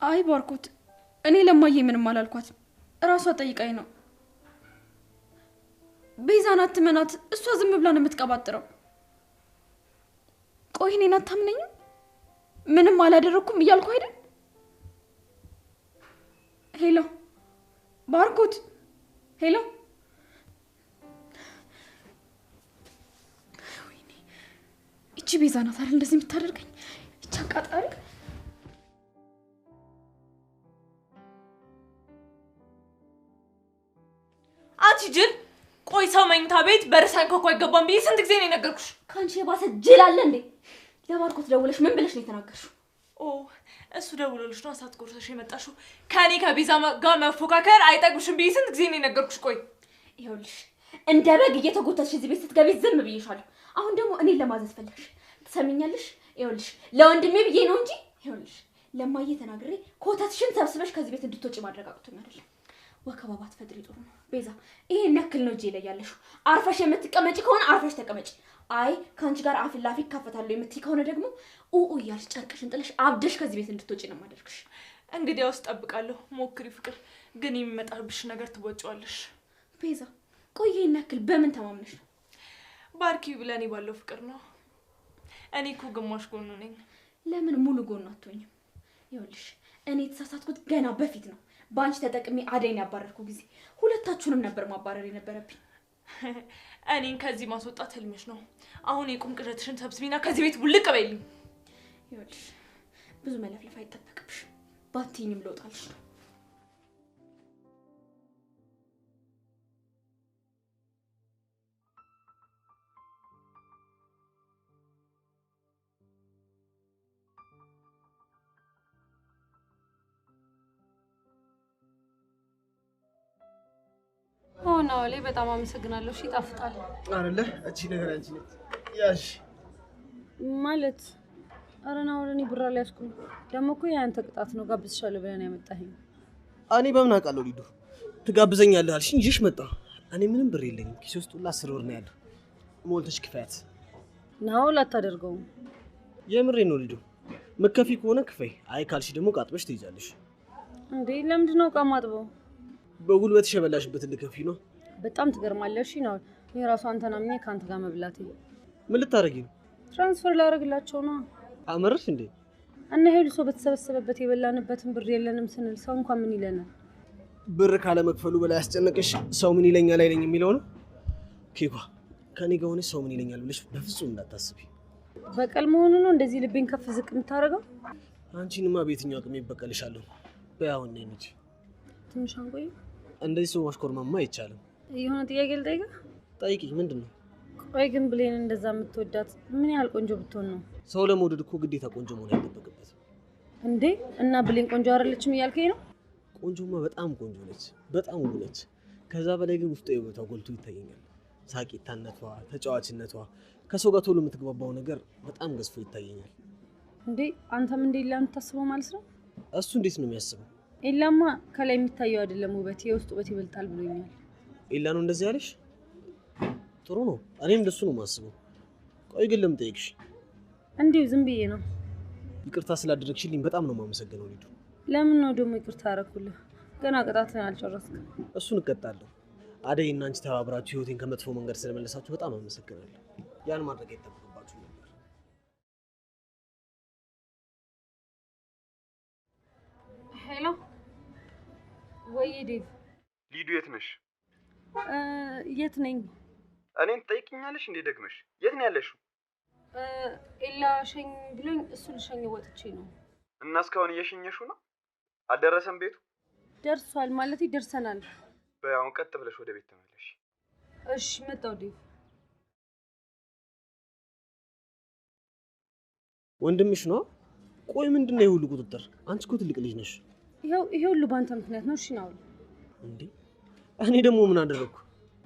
አይ ባርኮት፣ እኔ ለማዬ ምንም አላልኳት። እራሷ ጠይቃኝ ነው። ቤዛን አትመናት፣ እሷ ዝም ብላ ነው የምትቀባጥረው። ቆይ እኔን አታምነኝም? ምንም አላደረኩም እያልኩ አይደል? ሄሎ ባርኮት፣ ሄሎ። ወይኔ እቺ ቤዛ ናት አይደል እንደዚህ የምታደርገኝ? እቺ አቃጣሪ። አንቺ ጅል! ቆይ ሰው መኝታ ቤት በርሳን ኮኮ አይገባም ብዬ ስንት ጊዜ ነው የነገርኩሽ? ካንቺ የባሰ ጅል አለ እንዴ? ለባርኮት ደውለሽ ምን ብለሽ ነው የተናገርሽው? ኦ እሱ ደውሎልሽ ነው አሳት ቆርሰሽ የመጣሽው? ከኔ ከቤዛ ጋር መፎካከር አይጠቅምሽም ብዬ ስንት ጊዜ ነው የነገርኩሽ? ቆይ ይኸውልሽ እንደ በግ እየተጎተትሽ እዚህ ቤት ስትገቢ ዝም ብዬሻለሁ። አሁን ደግሞ እኔን ለማዘዝ ፈለግሽ። ትሰሚኛለሽ? ይኸውልሽ ለወንድሜ ብዬ ነው እንጂ ይኸውልሽ ለማዬ ተናግሬ ኮተትሽን ሰብስበሽ ከዚህ ቤት እንድትወጪ ማድረግ አቅቶኝ አይደለም። ወከባ ባትፈጥሪ ጥሩ ነው። ቤዛ ይሄን ያክል ነው እጄ ላይ ያለሽው። አርፈሽ የምትቀመጪ ከሆነ አርፈሽ ተቀመጪ። አይ ከአንቺ ጋር አፍ ላፊ ካፈታለሁ የምትይ ከሆነ ደግሞ ኡኡ እያልሽ ጨርቅሽን ጥለሽ አብደሽ ከዚህ ቤት እንድትወጪ ነው ማደርግሽ። እንግዲያውስ እጠብቃለሁ። ሞክሪ ፍቅር፣ ግን የሚመጣብሽ ነገር ትወጪዋለሽ። ቤዛ ቆይ ይሄን ያክል በምን ተማምነሽ ነው? ባርኪ ብለኔ ባለው ፍቅር ነው። እኔ እኮ ግማሽ ጎኑ ነኝ። ለምን ሙሉ ጎኑ አትሆኝም? ይኸውልሽ እኔ የተሳሳትኩት ገና በፊት ነው። ባንቺ ተጠቅሜ አደይን ያባረርኩ ጊዜ ሁለታችሁንም ነበር ማባረር የነበረብኝ። እኔን ከዚህ ማስወጣት ህልምሽ ነው። አሁን የቁም ቅዠትሽን ሰብስቢና ከዚህ ቤት ውልቅ በይልኝ። ይኸውልሽ ብዙ መለፍለፍ አይጠበቅብሽም። ባትይኝም ልወጣልሽ ነው። ናውሌ በጣም አመሰግናለሁ። እሺ ይጣፍጣል አይደለ? እቺ ነገር አንቺ ነች ያሽ ማለት። ኧረ ናውሌ እኔ ብር አልያዝኩም። ደግሞ እኮ ያንተ ቅጣት ነው። ጋብዝሻለሁ ብለን ያመጣኸኝ። እኔ በምን አውቃለሁ? ሊዱ ትጋብዘኛለህ አልሽኝ ይዤሽ መጣሁ። እኔ ምንም ብር የለኝም። ኪሴ ውስጥ ሁላ 10 ብር ነው ያለው። ሞልተሽ ክፈያት። ናውል አታደርገውም። የምሬ ነው ሊዱ። መከፊ ከሆነ ክፈይ፣ አይ ካልሽ ደግሞ ቃጥበሽ ትይዛለሽ። እንዴ ለምንድን ነው ዕቃ ማጥበው? በጉልበትሽ የበላሽበትን ልከፊ ነው። በጣም ትገርማለሽ። እሺ ነው የራሱ አንተን አምኜ ካንተ ጋር መብላቴ። ምን ልታረጊ ነው? ትራንስፈር ላደርግላቸው ነው። አመረሽ እንዴ? እና ሄሉ ሰው በተሰበሰበበት የበላንበትን ብር የለንም ስንል ሰው እንኳን ምን ይለናል? ብር ካለ መክፈሉ በላይ ያስጨነቅሽ ሰው ምን ይለኛል አይለኝ የሚለው ነው። ኬኳ ከኔ ጋር ሆነሽ ሰው ምን ይለኛል ብለሽ በፍጹም እንዳታስቢ። በቀል መሆኑ ነው እንደዚህ ልቤን ከፍ ዝቅ የምታደርገው? አንቺንማ በየትኛው አቅሜ ይበቀልሻለሁ? በያውን ነኝ እንጂ ትንሽ አንቆይ። እንደዚህ ሰው ማሽኮርማማ አይቻልም። የሆነ ጥያቄ ልጠይቅህ? ጠይቂ። ምንድን ነው? ቆይ ግን ብሌን እንደዛ የምትወዳት ምን ያህል ቆንጆ ብትሆን ነው? ሰው ለመውደድ እኮ ግዴታ ቆንጆ መሆን አይጠበቅበትም እንዴ። እና ብሌን ቆንጆ አይደለችም እያልከኝ ነው? ቆንጆማ በጣም ቆንጆ ነች፣ በጣም ውብ ነች። ከዛ በላይ ግን ውስጧ የውበቷ ጎልቶ ይታየኛል። ሳቂታነቷ፣ ተጫዋችነቷ፣ ከሰው ጋር ቶሎ የምትግባባው ነገር በጣም ገዝፎ ይታየኛል። እንዴ አንተም እንደ ኤላ የምታስበው ማለት ነው? እሱ እንዴት ነው የሚያስበው? ኤላማ ከላይ የሚታየው አይደለም ውበት፣ የውስጥ ውበት ይበልጣል ብሎኛል። ኤላ ነው እንደዚህ ያለሽ? ጥሩ ነው። እኔም እንደሱ ነው የማስበው። ቆይ ግን ለምን ጠይቅሽ? እንዲሁ ዝም ብዬ ነው። ይቅርታ ስላደረግሽልኝ በጣም ነው የማመሰግነው ሊዱ። ለምን ነው ደግሞ ይቅርታ አደረኩልህ? ገና ቅጣትን አልጨረስክም። እሱን እቀጣለሁ። አደይ እና አንቺ ተባብራችሁ ህይወቴን ከመጥፎ መንገድ ስለመለሳችሁ በጣም አመሰግናለሁ። ያን ማድረግ አይጠበቅባችሁ ነበር። ሄሎ፣ ወይ ዴቭ። ሊዱ የት ነሽ? የት ነኝ? እኔን ትጠይቅኛለሽ እንዴ ደግመሽ? የት ነው ያለሽው? ኤላ ሸኝ ብሎኝ እሱ ልሸኝ ወጥቼ ነው። እና እስካሁን እየሸኘሽው ነው? አልደረሰም ቤቱ? ደርሷል ማለት ይደርሰናል። በያውን ቀጥ ብለሽ ወደ ቤት ተመለሽ። እሺ መጣሁ ዴቭ። ወንድምሽ ነው? ቆይ ምንድነው የሁሉ ቁጥጥር? አንቺ እኮ ትልቅ ልጅ ነሽ። ይሄ ሁሉ ባንተ ምክንያት ነው። እሺ ነው እንዴ? እኔ ደግሞ ምን አደረኩ?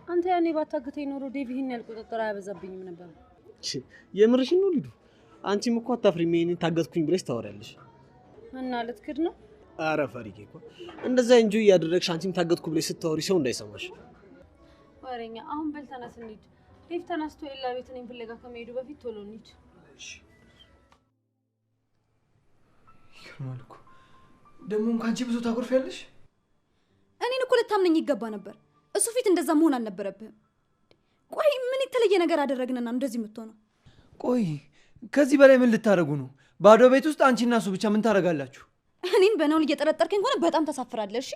አንተ ያኔ ባታግተኝ ኖሮ ዴቭ ይሄን ያህል ቁጥጥር አያበዛብኝም ነበር። የምርሽን ነው ሊዱ? አንቺም እኮ አታፍሪም ይሄን ታገትኩኝ ብለሽ ታወሪያለሽ። እና ልትክድ ነው? አረ ፈሪጌ እኮ እንደዛ እንጂ ያደረግሽ አንቺም ታገትኩ ብለሽ ስታወሪ ሰው እንዳይሰማሽ። ወሬኛ አሁን በል ተነስ እንሂድ። ዴቭ ተነስቶ ኤላ ቤት እኔን ፍለጋ ከመሄዱ በፊት ቶሎ እንሂድ። እሺ ይገርማል እኮ ደግሞ እንኳን አንቺ ብዙ ታኮርፊያለሽ። እኔን እኮ ልታምነኝ ይገባ ነበር። እሱ ፊት እንደዛ መሆን አልነበረብህም። ቆይ ምን የተለየ ነገር አደረግንና እንደዚህ የምትሆነው? ቆይ ከዚህ በላይ ምን ልታደርጉ ነው? ባዶ ቤት ውስጥ አንቺና እሱ ብቻ ምን ታደርጋላችሁ? እኔን በናውን እየጠረጠርከኝ ከሆነ በጣም ተሳፍራለህ። እሺ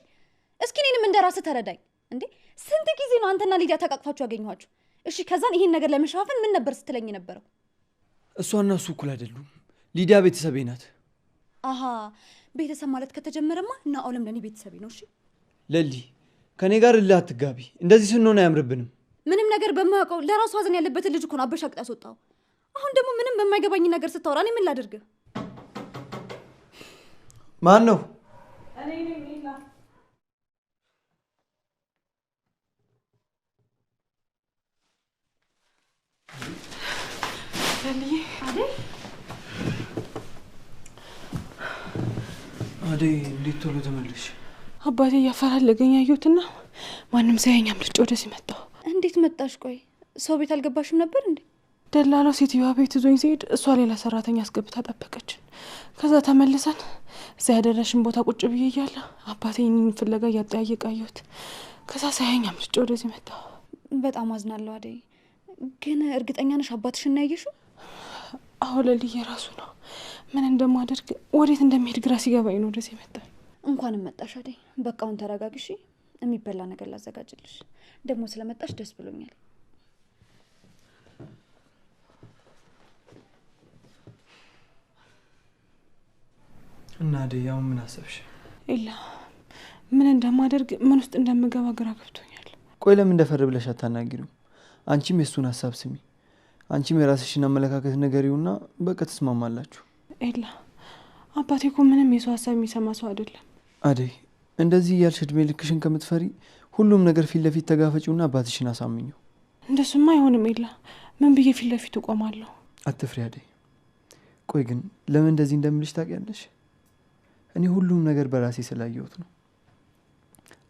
እስኪ እኔንም እንደራስህ ተረዳኝ። እንዴ ስንት ጊዜ ነው አንተና ሊዲያ ተቃቅፋችሁ ያገኘኋችሁ? እሺ ከዛን ይሄን ነገር ለመሸፋፈን ምን ነበር ስትለኝ ነበረው? እሷና እሱ እኩል አይደሉም። ሊዲያ ቤተሰቤ ናት። አሃ ቤተሰብ ማለት ከተጀመረማ እና አውለም ለኔ ቤተሰቤ ነው። እሺ ለሊ ከኔ ጋር እልህ አትጋቢ። እንደዚህ ስንሆን አያምርብንም። ምንም ነገር በማያውቀው ለራሱ ሀዘን ያለበትን ልጅ እኮ ነው አበሻቅጣ ያስወጣው። አሁን ደግሞ ምንም በማይገባኝ ነገር ስታወራ እኔ ምን ላድርግ? ማን ነው? እኔ ነኝ ሌላ። ለልዬ አደይ እንዴት ቶሎ ተመለሽ? አባቴ እያፈላለገኝ አየሁትና ማንም ሳያኝ አምልጬ ወደዚህ መጣሁ። እንዴት መጣሽ? ቆይ ሰው ቤት አልገባሽም ነበር እንዴ? ደላላው ሴትዮዋ ቤት ይዞኝ ሲሄድ እሷ ሌላ ሰራተኛ አስገብታ ጠበቀችን። ከዛ ተመልሰን እዛ ያደረሽን ቦታ ቁጭ ብዬ እያለ አባቴ እኔን ፍለጋ እያጠያየቀ አየሁት። ከዛ ሳያኝ አምልጬ ወደዚህ መጣሁ። በጣም አዝናለሁ አደይ። ግን እርግጠኛ ነሽ አባትሽን ነው ያየሽው? አዎ ለልዬ ራሱ ነው። ምን እንደማደርግ ወዴት እንደሚሄድ ግራ ሲገባኝ ነው ወደዚህ መጣሁ። እንኳንም መጣሽ አደይ። በቃ አሁን ተረጋግሺ። የሚበላ ነገር ላዘጋጅልሽ። ደግሞ ስለመጣሽ ደስ ብሎኛል። እና አደይ አሁን ምን አሰብሽ? ኤላ ምን እንደማደርግ ምን ውስጥ እንደምገባ ግራ ገብቶኛል። ቆይ ለምን እንደፈር ብለሽ አታናግሪው? አንቺም የሱን ሀሳብ ስሚ። አንቺም የራስሽን አመለካከት ነገሪውና በቃ ተስማማላችሁ። ኤላ አባቴ እኮ ምንም የሰው ሀሳብ የሚሰማ ሰው አይደለም። አደይ እንደዚህ እያልሽ እድሜ ልክሽን ከምትፈሪ ሁሉም ነገር ፊት ለፊት ተጋፈጪውና አባትሽን አሳምኚው። እንደሱማ አይሆንም ኤላ። ምን ብዬ ፊት ለፊት እቆማለሁ? አትፍሪ አደይ። ቆይ ግን ለምን እንደዚህ እንደምልሽ ታውቂያለሽ? እኔ ሁሉም ነገር በራሴ ስላየሁት ነው።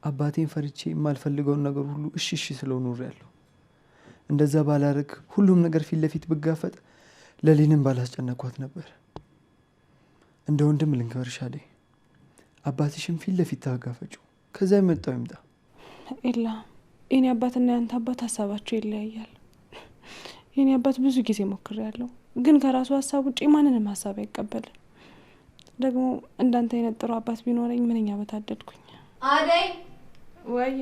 አባቴን ፈርቼ የማልፈልገውን ነገር ሁሉ እሺ እሺ ስለው ኖሬያለሁ። እንደዛ ባላረግ ሁሉም ነገር ፊት ለፊት ብጋፈጥ ለሊንም ባላስጨነኳት ነበር። እንደ ወንድም ልንገርሽ አደይ፣ አባትሽም ፊት ለፊት ታጋፈጪው። ከዛ የመጣው ይምጣ። ኤላ የኔ አባትና ያንተ አባት ሀሳባቸው ይለያያል። የኔ አባት ብዙ ጊዜ ሞክሬያለሁ፣ ግን ከራሱ ሀሳብ ውጪ ማንንም ሀሳብ አይቀበልም። ደግሞ እንዳንተ አይነት ጥሩ አባት ቢኖረኝ ምንኛ በታደድኩኝ። አደይ ወይ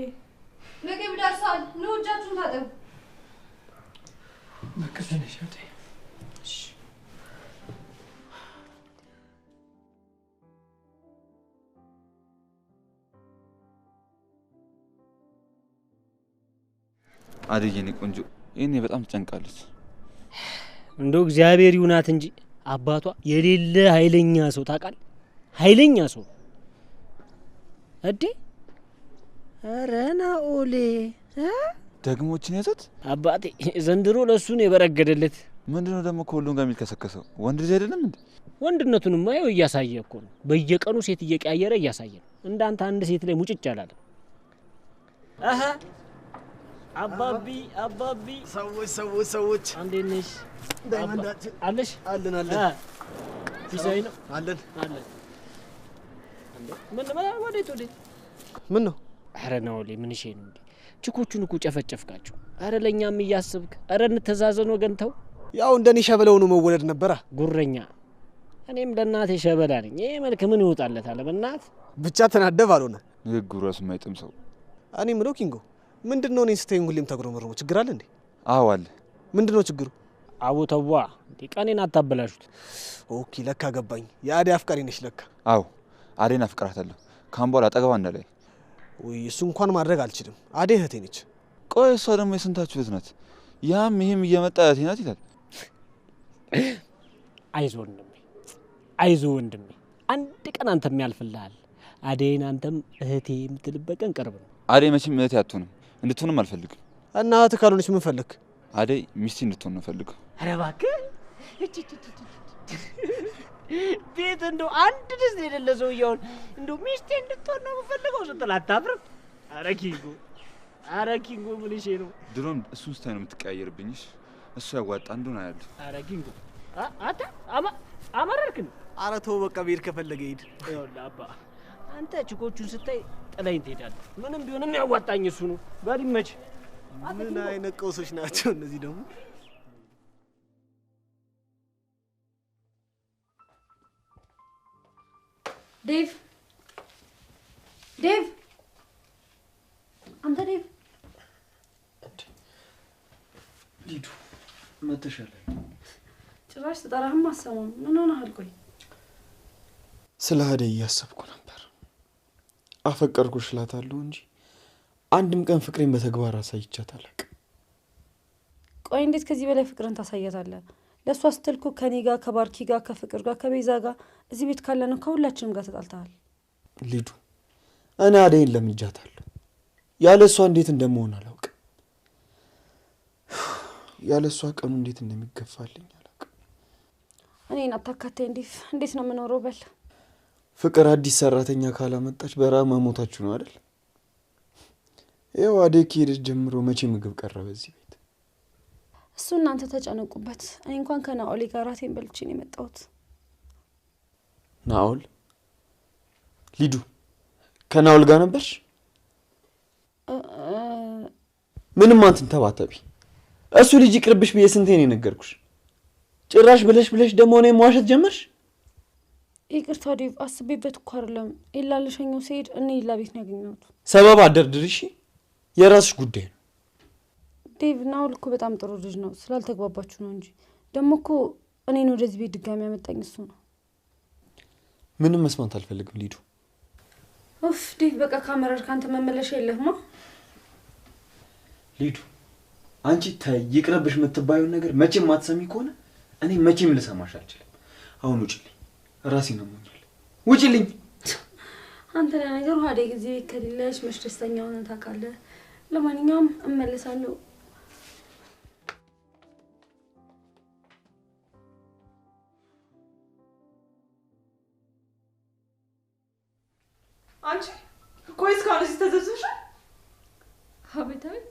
ምግብ ደርሷል። ኑ እጃችሁን ታጠቡ። በቃ ተነሽ አደይ። አደይ የኔ ቆንጆ ይሄኔ በጣም ትጨንቃለች። እንደው እግዚአብሔር ይሁናት እንጂ አባቷ የሌለ ኃይለኛ ሰው ታውቃለህ? ኃይለኛ ሰው እዴ። ኧረ ናኦሌ ደግሞ እችን ያዛት አባቴ ዘንድሮ ለሱ ነው የበረገደለት። ምንድነው ደግሞ ከሁሉም ጋር የሚልከሰከሰው? ወንድ ልጅ አይደለም እንዴ? ወንድነቱንማ ይኸው እያሳየ እኮ ነው። በየቀኑ ሴት እየቀያየረ እያሳየ ነው። እንዳንተ አንድ ሴት ላይ ሙጭጭ አላለ። አሃ አባቢ ሰዎች እንዴት ነሽ? ዳይመንዳችን አለሽ? አለን ፊሳይ ነው አለን። ምን ነው? ኧረ ናኦሌ ምን እሺ ነው እንዴ? ችኮቹን እኮ ጨፈጨፍካቸው። ኧረ ለኛም እያስብክ። ኧረ እንተዛዘን ወገን ተው። ያው እንደኔ ሸበለው ነው መወለድ ነበራ። ጉረኛ እኔም ለእናቴ ሸበላ ነኝ። ይሄ መልክ ምን ይወጣለታል? በእናት ብቻ ተናደብ አልሆነ ንግግሩ ራሱ የማይጥም ሰው። እኔ ምለው ኪንጎ ምንድነው እኔ ስተኝ ሁሌም ተግሮመረሙ? ችግር አለ እንዴ? አዎ አለ። ምንድነው ችግሩ? አቦተዋ እንዴ ቀኔን አታበላሹት። ኦኬ ለካ ገባኝ። የአደይ አፍቃሪ ነሽ ለካ። አዎ አደይን አፍቅራታለሁ። ካሁን በኋላ አጠገቧ እንዳላይ። ወይ እሱ እንኳን ማድረግ አልችልም። አደይ እህቴ ነች። ቆይ እሷ ደግሞ የስንታችሁ እህት ናት? ያም ይሄም እየመጣ እህቴ ናት ይላል። አይዞ ወንድሜ አንድ ቀን አንተም ያልፍልሃል። አደይን አንተም እህቴ የምትልበት ቀን ቅርብ ነው። አደይ መቼም እህቴ አትሆንም፣ እንድትሆንም አልፈልግም። እና እህት ካልሆነች ምን ፈለክ? አደይ ሚስቴ እንድትሆን ነው ፈልገው። ኧረ እባክህ ቤት እንደው አንድ ድስት የሌለ ሰውዬውን እንደው ሚስቴ እንድትሆን ነው የምፈልገው ስትል አታፍርም? ኧረ ኪንጎ ምን እሺ ነው? ድሮም እሱን ስታይ ነው የምትቀያየርብኝሽ። እሱ ያዋጣ እንደሆነ አያለሁ። ኧረ ኪንጎ አንተ አመረርክ ነው። ኧረ ተው በቃ ብሄድ ከፈለገ ሂድ። ይኸውልህ አባ አንተ ችኮቹን ስታይ ጥላኝ ትሄዳለህ። ምንም ቢሆንም ያዋጣኝ እሱ ነው። በል ይመች። ምን አይነት ቀውሶች ናቸው እነዚህ ደግሞ? ዴቭ አንተ ዴቭ ሊዱ መተሻለ። ጭራሽ ተጠራህም አሰማም። ምን ሆነሃል? ቆይ ስለ አደይ እያሰብኩ ነበር። አፈቀርኩሽ እላታለሁ እንጂ አንድም ቀን ፍቅሬን በተግባር አሳይቻት አላውቅም። ቆይ እንዴት ከዚህ በላይ ፍቅርን ታሳያታለህ? ለእሷ ስትል እኮ ከኔ ጋር ከባርኪ ጋር ከፍቅር ጋር ከቤዛ ጋር እዚህ ቤት ካለነው ከሁላችንም ጋር ተጣልተሃል። ሊዱ እኔ አደይን ለምጃታለሁ። ያለ እሷ እንዴት እንደምሆን አላውቅም። ያለ እሷ ቀኑ እንዴት እንደሚገፋልኝ አላውቅም። እኔን አታካታይ። እንዴት ነው የምኖረው? በል ፍቅር አዲስ ሰራተኛ ካላመጣች በረሃብ መሞታችሁ ነው አይደል? ይኸው አደይ ከሄደች ጀምሮ መቼ ምግብ ቀረበ እዚህ ቤት? እሱ እናንተ ተጨነቁበት። እኔ እንኳን ከናኦሌ ጋር ራቴን በልቼ ነው የመጣሁት። ናኦል? ሊዱ ከናኦል ጋር ነበርሽ? ምንም አንተን ተባተቢ። እሱ ልጅ ይቅርብሽ ብዬ ስንቴ ነው የነገርኩሽ? ጭራሽ ብለሽ ደግሞ እኔ መዋሸት ጀመርሽ? ይቅርታ ዴቭ፣ አስቤበት እኮ አይደለም። ኤላ ልሸኘው ስሄድ እኔ ኤላ ቤት ነው ያገኘሁት። ሰበብ አደርድርሽ፣ የራስሽ ጉዳይ ነው። ዴቭ ናኦል እኮ በጣም ጥሩ ልጅ ነው። ስላልተግባባችሁ ነው እንጂ ደግሞ እኮ እኔን ወደዚህ ቤት ድጋሚ ያመጣኝ እሱ ነው። ምንም መስማት አልፈልግም ሊዱ። ኡፍ ዴቭ፣ በቃ ካመረር ካንተ መመለሻ የለህማ። ሊዱ አንቺ ታይ ይቅርብሽ የምትባዩን ነገር መቼም ማትሰሚ ከሆነ እኔ መቼም ልሰማሽ አልችልም። አሁን ውጪልኝ፣ ራሴን አሞኛል። ውጪልኝ። አንተ ለነገሩ አደይ ጊዜ ከሌለሽ መች ደስተኛ ሆነን ታውቃለህ። ለማንኛውም እመለሳለሁ። አንቺ ቆይ እስካሁን እዚህ ተዘብዝበሻል? አቤት አቤት።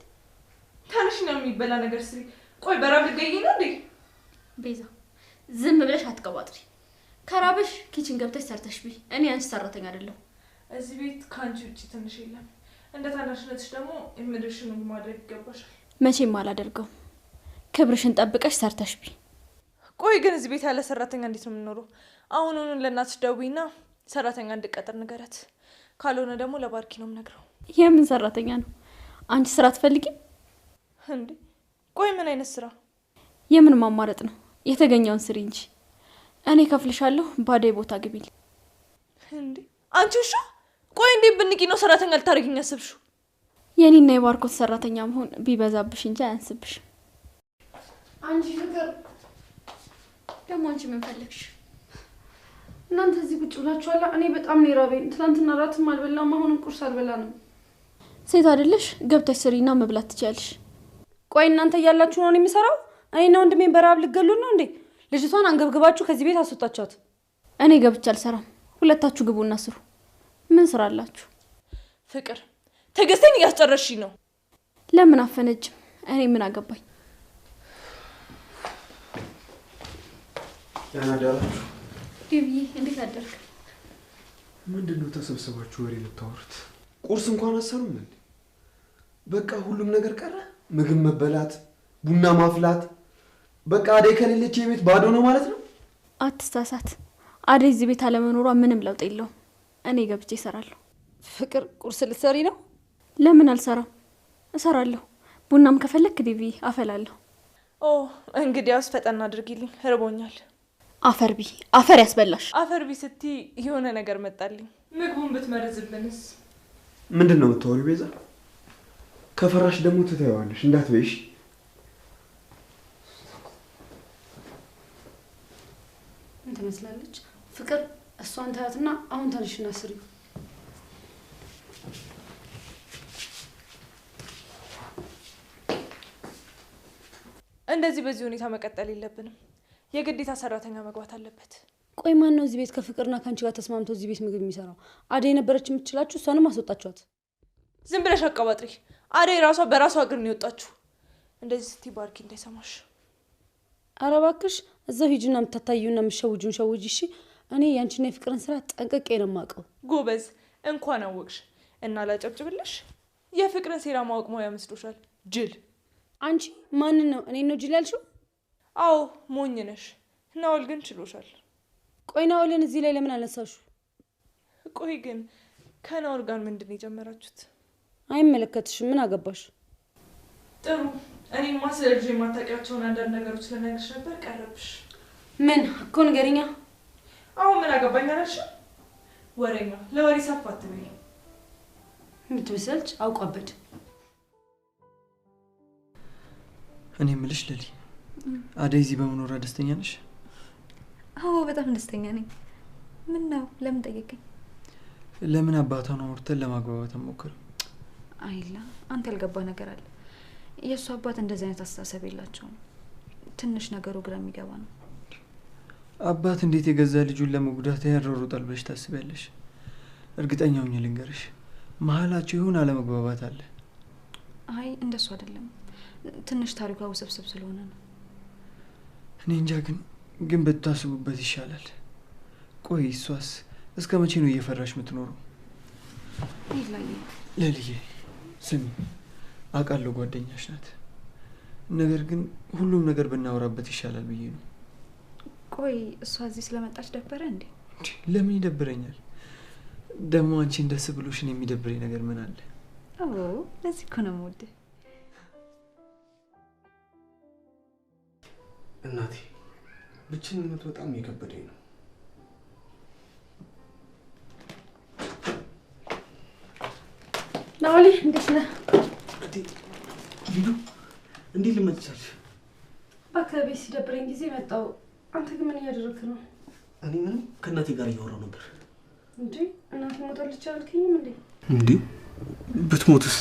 ታንሽ ነው የሚበላ ነገር ስሪ። ቆይ በራብ ልትገኝ ነው እንዴ? ቤዛ ዝም ብለሽ አትቀባጥሪ። ከራበሽ ኪችን ገብተሽ ሰርተሽ ቢ። እኔ አንቺ ሰራተኛ አይደለሁ። እዚህ ቤት ካንቺ ውጪ ትንሽ የለም። እንደ ታናሽነትሽ ደግሞ የምድርሽን ማድረግ ይገባሻል። መቼም አላደርገው። ክብርሽን ጠብቀሽ ሰርተሽ ቢ። ቆይ ግን እዚህ ቤት ያለ ሰራተኛ እንዴት ነው የምንኖረው? አሁኑኑ ለእናትሽ ደውይና ሰራተኛ እንድቀጥር ንገረት። ካልሆነ ደግሞ ለባርኪ ነው የምነግረው። የምን ሰራተኛ ነው? አንቺ ስራ አትፈልጊም እንዴ? ቆይ ምን አይነት ስራ? የምን ማማረጥ ነው? የተገኘውን ስሪ እንጂ። እኔ ከፍልሻለሁ፣ ባዳይ ቦታ ግቢል። እንዴ አንቺ ውሻ! ቆይ እንዴ ብንቂ ነው ሰራተኛ ልታረጊኝ ያስብሽው? የኔና የባርኮት ሰራተኛ መሆን ቢበዛብሽ እንጂ አያንስብሽ። አንቺ ፍቅር ደግሞ አንቺ ምን ፈለግሽ? እናንተ እዚህ ቁጭ ብላችኋል። እኔ በጣም ነው የራበኝ። ትናንትና ራትም አልበላም፣ አሁንም ቁርስ አልበላንም። ሴት አይደለሽ? ገብተሽ ስሪና መብላት ትችያለሽ። ቆይ እናንተ እያላችሁ ነው የሚሰራው? እኔና ወንድሜን በረሀብ ልገሉን ነው እንዴ? ልጅቷን አንገብግባችሁ ከዚህ ቤት አስወጣቻት። እኔ ገብቼ አልሰራም። ሁለታችሁ ግቡና ስሩ። ምን ስራ አላችሁ? ፍቅር ትዕግስቴን እያስጨረስሽኝ ነው። ለምን አፈነጅም? እኔ ምን አገባኝ? ያናዳራችሁ ዴቪዬ እንዴት አደርክ? ምንድነው ተሰብስባችሁ ወሬ የምታወሩት? ቁርስ እንኳን አሰሩም እንዴ? በቃ ሁሉም ነገር ቀረ። ምግብ መበላት፣ ቡና ማፍላት። በቃ አደይ ከሌለች የቤት ባዶ ነው ማለት ነው። አትሳሳት። አደይ እዚህ ቤት አለመኖሯ ምንም ለውጥ የለውም። እኔ ገብቼ እሰራለሁ። ፍቅር ቁርስ ልትሰሪ ነው? ለምን አልሰራም? እሰራለሁ። ቡናም ከፈለክ ዴቪዬ አፈላለሁ። ኦ እንግዲያውስ ፈጠን አድርጊልኝ፣ ርቦኛል። አፈርቢ አፈር ያስበላሽ። አፈርቢ ስቲ የሆነ ነገር መጣልኝ። ምግቡን ብትመርዝብንስ? ምንድነው የምታወሪው ቤዛ? ከፈራሽ ደግሞ ትተይዋለሽ፣ እንዳትበይሽ። ምን ትመስላለች? ፍቅር እሷን ታያትና አሁን ተነሽና ስሪ። እንደዚህ በዚህ ሁኔታ መቀጠል የለብንም። የግዴታ ሰራተኛ መግባት አለበት። ቆይ ማን ነው እዚህ ቤት ከፍቅርና ካንቺ ጋር ተስማምቶ እዚህ ቤት ምግብ የሚሰራው? አደይ ነበረች የምትችላችሁ፣ እሷንም አስወጣችኋት። ዝም ብለሽ አቀባጥሪ። አደይ ራሷ በራሷ እግር ነው የወጣችሁ። እንደዚህ ስቲ ባርኪ እንዳይሰማሽ። ኧረ እባክሽ እዛው ሂጂና የምታታዩና የምትሸውጁን ሸውጂ። እሺ እኔ ያንቺና የፍቅርን ስራ ጠንቅቄ ነው የማውቀው። ጎበዝ፣ እንኳን አወቅሽ እና ላጨብጭብልሽ። የፍቅርን ሴራ ማወቅ ሞያ መስሎሻል? ጅል። አንቺ ማንን ነው እኔ ነው ጅል ያልሽው? አዎ ሞኝ ነሽ። ናውል ግን ችሎሻል። ቆይ ናውልን እዚህ ላይ ለምን አነሳሹ? ቆይ ግን ከናውል ጋር ምንድን ነው የጀመራችሁት? አይመለከትሽም። ምን አገባሽ? ጥሩ። እኔማ ስለ ልጅ የማታውቂያቸውን አንዳንድ ነገሮች ልነግርሽ ነበር፣ ቀረብሽ። ምን እኮ ንገሪኛ። አሁን ምን አገባኝ አላልሽ? ወሬኛ ለወሬ ሰፋ አትበይ። የምትመስልች አውቋበድ። እኔ የምልሽ ለሊ፣ አደይ እዚህ በመኖሯ ደስተኛ ነሽ? አዎ በጣም ደስተኛ ነኝ። ምን ነው ለምን ጠየቀኝ? ለምን አባቷን አውርተን ለማግባባት አንሞክርም? አይላ አንተ ያልገባ ነገር አለ። የእሱ አባት እንደዚህ አይነት አስተሳሰብ የላቸውም። ትንሽ ነገሩ ግራ የሚገባ ነው። አባት እንዴት የገዛ ልጁን ለመጉዳት ያሯሩጣል ብለሽ ታስቢያለሽ? እርግጠኛ ሆኜ ልንገርሽ፣ መሀላቸው ይሁን አለመግባባት አለ። አይ እንደሱ አይደለም። ትንሽ ታሪኳ ውስብስብ ስለሆነ ነው። እኔ እንጃ ግን ብታስቡበት ይሻላል። ቆይ እሷስ እስከ መቼ ነው እየፈራሽ የምትኖረው? ለልዬ ስሚ፣ አውቃለሁ ጓደኛሽ ናት። ነገር ግን ሁሉም ነገር ብናወራበት ይሻላል ብዬ ነው። ቆይ እሷ እዚህ ስለመጣች ደበረ እንዴ? ለምን ይደብረኛል? ደግሞ አንቺን ደስ ብሎሽን የሚደብረኝ ነገር ምን አለ? አዎ ለዚህ እኮ ነው የምወድህ። እናቴ ብቸኝነት በጣም እየከበደኝ ነው። ናውሊ እንዴት ነህ? ሊዱ እንዴት ልመጭ ቻልሽ? በአካባቢ ሲደብረኝ ጊዜ መጣሁ። አንተ ግን ምን እያደረግክ ነው? እኔ ምንም ከእናቴ ጋር እያወራሁ ነበር። እንዴ እናቴ ሞታለች አልከኝም እንዴ? እንዴ ብትሞትስ?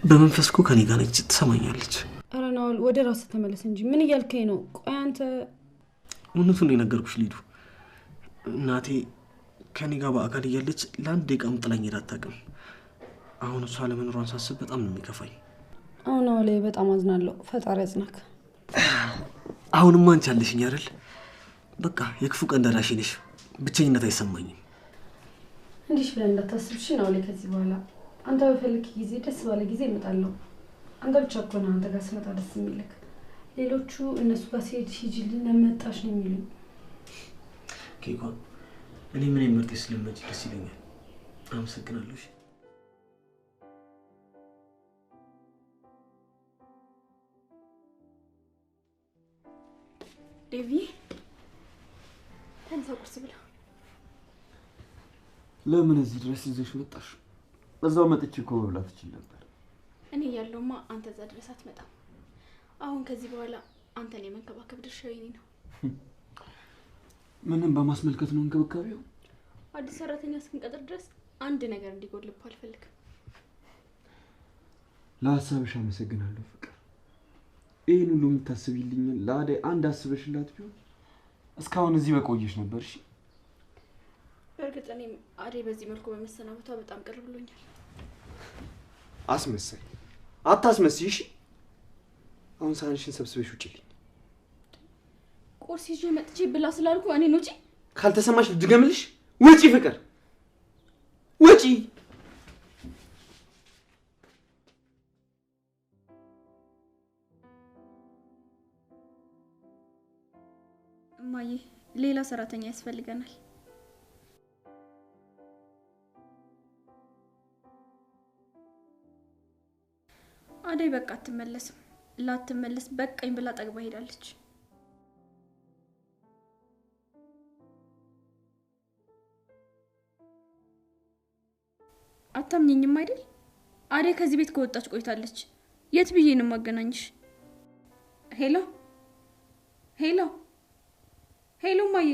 በመንፈስ እኮ ከኔ ጋር ነች፣ ትሰማኛለች። ኧረ ናውል ወደ ራስህ ተመለስ እንጂ ምን እያልከኝ ነው? ቆይ አንተ እውነቱን ነው የነገርኩሽ ሊዱ። እናቴ ከኔ ጋር በአካል እያለች ለአንድ ደቂቃም ጥላኝ ሄዳ አታውቅም። አሁን እሷ ለመኖሯን ሳስብ በጣም ነው የሚከፋኝ። አሁን ላይ በጣም አዝናለሁ። ፈጣሪ ያጽናክ። አሁንማ አንቺ አለሽኝ አይደል? በቃ የክፉ ቀን ደራሽ ነሽ። ብቸኝነት አይሰማኝም። እንዲህ ብለን እንዳታስብሽ ናውል። ከዚህ በኋላ አንተ በፈልክ ጊዜ ደስ ባለ ጊዜ እመጣለሁ። አንተ ብቻ እኮ ነው አንተ ጋር ስመጣ ደስ የሚልክ። ሌሎቹ እነሱ ጋር ሲሄድ ሂጂልን መጣሽ ነው የሚሉኝ። ኬኳን እኔ ምን መርጠሽ ስለመጪ ደስ ይለኛል። አመሰግናለሁ። ዴቪ ተነሳ ቁርስ ብላ። ለምን እዚህ ድረስ ይዘሽ መጣሽ? እዛው መጥቼ እኮ መብላት እችል ነበር። እኔ ያለውማ አንተ እዛ ድረስ አትመጣም። አሁን ከዚህ በኋላ አንተን የመንከባከብ ድርሻው የኔ ነው። ምንም በማስመልከት ነው እንክብካቤው? አዲስ ሰራተኛ እስክንቀጥር ድረስ አንድ ነገር እንዲጎልብህ አልፈልግም። ለሀሳብሽ አመሰግናለሁ ፍቅር። ይሄን ሁሉ የምታስቢልኝ ለአደይ አንድ አስበሽላት ቢሆን እስካሁን እዚህ በቆየሽ ነበር። እሺ በእርግጥ እኔም አደይ በዚህ መልኩ በመሰናበቷ በጣም ቅር ብሎኛል። አስመሳይ አታስመስይ። እሺ አሁን ሳንሽን ሰብስበሽ ውጪልኝ። ቁርስ ይዤ መጥቼ ብላ ስላልኩ እኔን ውጪ? ካልተሰማሽ ልድገምልሽ። ውጪ ፍቅር ውጪ። እማዬ ሌላ ሰራተኛ ያስፈልገናል። አደይ በቃ አትመለስም። ላትመለስ በቃኝ ብላ ጠግባ ሄዳለች። አታምኚኝም አይደል? አደይ ከዚህ ቤት ከወጣች ቆይታለች። የት ብዬ ነው ማገናኝሽ? ሄሎ ሄሎ ሄሎ ማዬ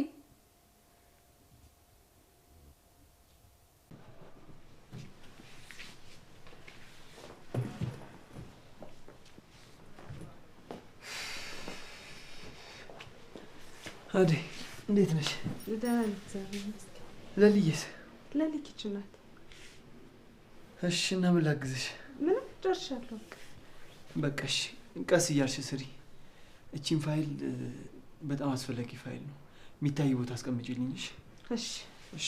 አደይ እንዴት ነሽ? ደህና ነኝ እግዚአብሔር ይመስገን። ለልዬስ? ለሊ ኪችን ናት። እሺ እና ምን ላግዝሽ? ምንም ደርሻለሁ። በቃ እሺ ቀስ እያልሽ ስሪ። እቺን ፋይል በጣም አስፈላጊ ፋይል ነው። የሚታይ ቦታ አስቀምጪልኝ። እሺ እሺ።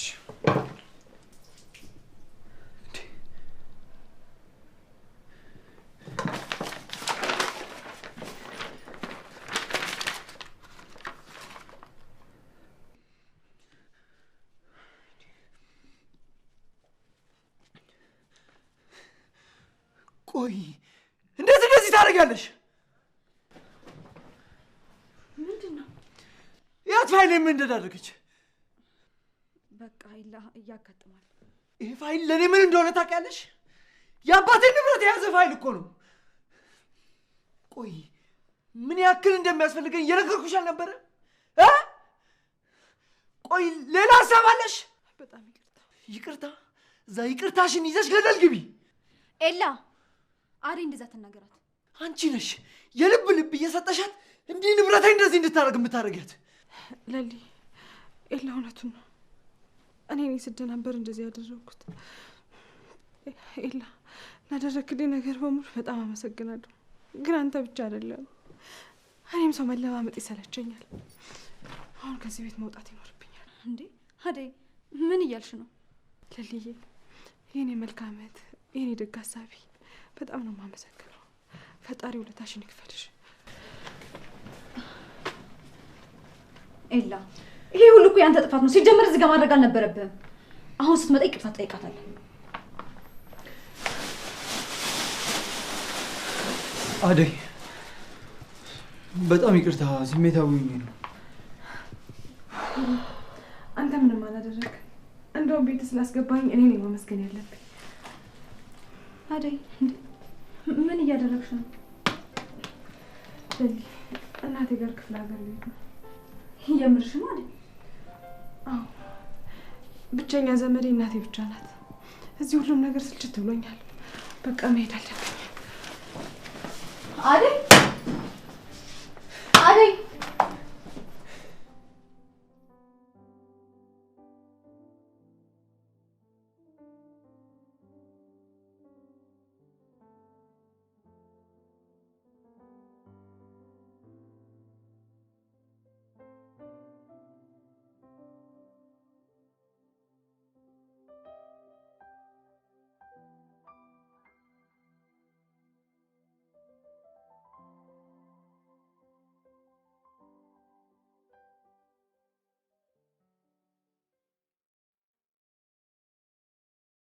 ቆይ እንደዚህ ታደርጊያለሽ? ምንድነው? ያት ፋይል ምን እንደዳረገች? በቃ እያጋጥማል። ይሄ ፋይል ለኔ ምን እንደሆነ ታውቂያለሽ? የአባቴ ንብረት የያዘ ፋይል እኮ ነው። ቆይ ምን ያክል እንደሚያስፈልገኝ እየነገርኩሽ አልነበረ? ቆይ ሌላ ሀሳብ አለሽ? በጣም ይቅርታ። እዛ ይቅርታሽን ይዘሽ ገደል ግቢ። ኤላ አደይ እንደዛ ተናገራት። አንቺ ነሽ የልብ ልብ እየሰጠሻት እንዲህ ንብረቴ እንደዚህ እንድታረግ የምታረጊያት። ለሊ ኤላ እውነቱን ነው። እኔ ስደናበር እንደዚህ ያደረኩት። ኤላ ላደረክልኝ ነገር በሙሉ በጣም አመሰግናለሁ። ግን አንተ ብቻ አይደለም፣ እኔም ሰው መለማመጥ ይሰለቸኛል። አሁን ከዚህ ቤት መውጣት ይኖርብኛል። እንዴ አደይ ምን እያልሽ ነው? ለልዬ የኔ መልካምት፣ የኔ ደግ ሀሳቢ በጣም ነው የማመሰግነው። ፈጣሪ ውለታሽን ይክፈልሽ። ኤላ ይሄ ሁሉ እኮ ያንተ ጥፋት ነው። ሲጀመር እዚህ ጋር ማድረግ አልነበረብህም። አሁን ስትመጣ ይቅርታ ትጠይቃታለህ። አደይ በጣም ይቅርታ፣ ስሜታዊ ነው። አንተ ምንም አላደረግም። እንደውም ቤት ስላስገባኝ እኔ ነኝ ማመስገን ያለብኝ። አደይ ምን እያደረግሽ ነው? ለሊ እናቴ ጋር ክፍለ ሀገር ልሄድ ነው። የምርሽ ነው አደይ? አዎ፣ ብቸኛ ዘመዴ እናቴ ብቻ ናት። እዚህ ሁሉም ነገር ስልችት ብሎኛል። በቃ መሄድ አለብኝ። አደይ